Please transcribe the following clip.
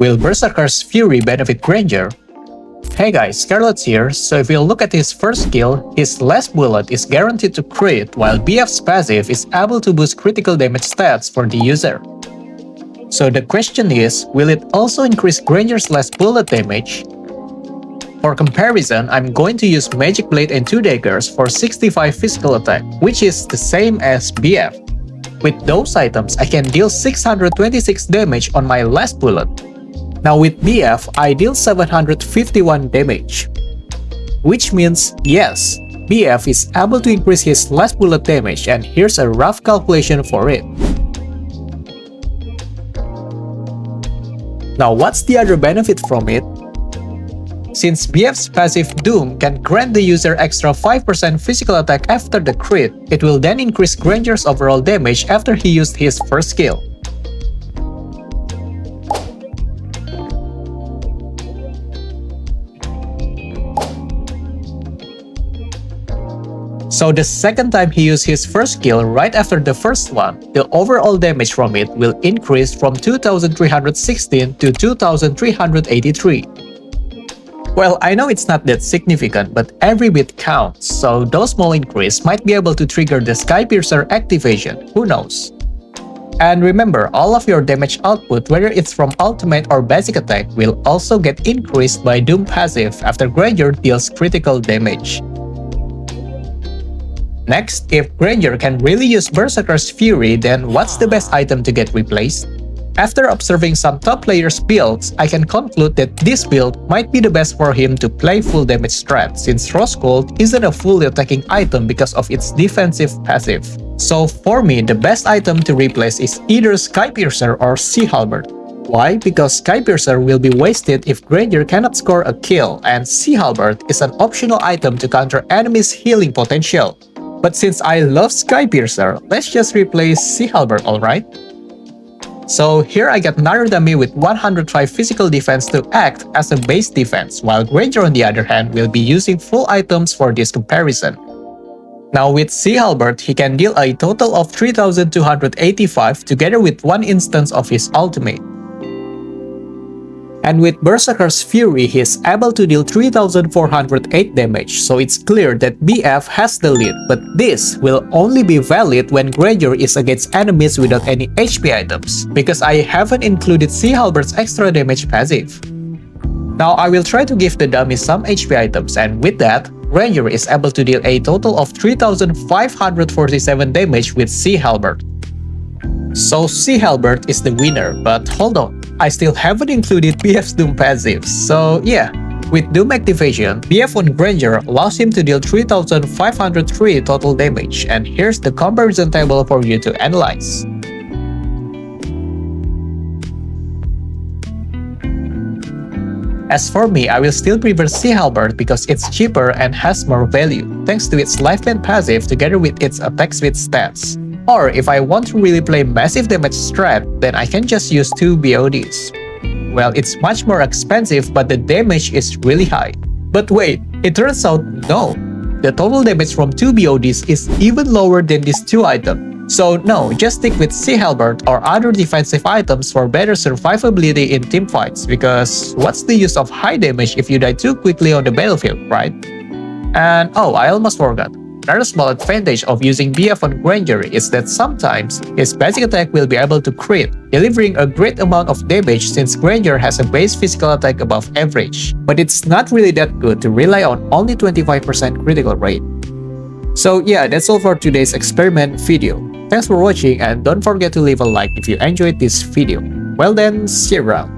Will Berserker's Fury benefit Granger? Hey guys, Scarletz here. So if you look at his first skill, his last bullet is guaranteed to crit, while BF's passive is able to boost critical damage stats for the user. So the question is, will it also increase Granger's last bullet damage? For comparison, I'm going to use Magic Blade and 2 daggers for 65 physical attack, which is the same as BF. With those items, I can deal 626 damage on my last bullet. Now with BF, I deal 751 damage. Which means, yes, BF is able to increase his last bullet damage, and here's a rough calculation for it. Now what's the other benefit from it? Since BF's passive Doom can grant the user extra 5% physical attack after the crit, it will then increase Granger's overall damage after he used his first skill. So the second time he used his first skill right after the first one, the overall damage from it will increase from 2316 to 2383. Well, I know it's not that significant, but every bit counts, so those small increase might be able to trigger the Skypiercer activation, who knows. And remember, all of your damage output, whether it's from ultimate or basic attack, will also get increased by Doom passive after Granger deals critical damage. Next, if Granger can really use Berserker's Fury, then what's the best item to get replaced? After observing some top players' builds, I can conclude that this build might be the best for him to play full damage strat, since Rose Gold isn't a fully attacking item because of its defensive passive. So for me, the best item to replace is either Skypiercer or Sea Halberd. Why? Because Skypiercer will be wasted if Granger cannot score a kill, and Sea Halberd is an optional item to counter enemies' healing potential. But since I love Skypiercer, let's just replace Sea Halberd, alright? So here I get another dummy with 105 physical defense to act as a base defense, while Granger on the other hand will be using full items for this comparison. Now with Sea Halberd, he can deal a total of 3285 together with one instance of his ultimate. And with Berserker's Fury, he is able to deal 3408 damage, so it's clear that BF has the lead, but this will only be valid when Granger is against enemies without any HP items, because I haven't included Sea Halberd's extra damage passive. Now I will try to give the dummy some HP items, and with that, Granger is able to deal a total of 3547 damage with Sea Halberd. So Sea Halberd is the winner, but hold on, I still haven't included BF's Doom passive, so yeah. With Doom activation, BF on Granger allows him to deal 3503 total damage, and here's the comparison table for you to analyze. As for me, I will still prefer Sea Halberd because it's cheaper and has more value, thanks to its lifespan passive together with its attack speed stats. Or if I want to really play massive damage strat, then I can just use 2 BODs. Well, it's much more expensive, but the damage is really high. But wait, it turns out no. The total damage from 2 BODs is even lower than these 2 items. So no, just stick with Sea Halberd or other defensive items for better survivability in teamfights, because what's the use of high damage if you die too quickly on the battlefield, right? And oh, I almost forgot. Another small advantage of using BF on Granger is that sometimes his basic attack will be able to crit, delivering a great amount of damage since Granger has a base physical attack above average. But it's not really that good to rely on only 25% critical rate. So yeah, that's all for today's experiment video. Thanks for watching, and don't forget to leave a like if you enjoyed this video. Well then, see you around.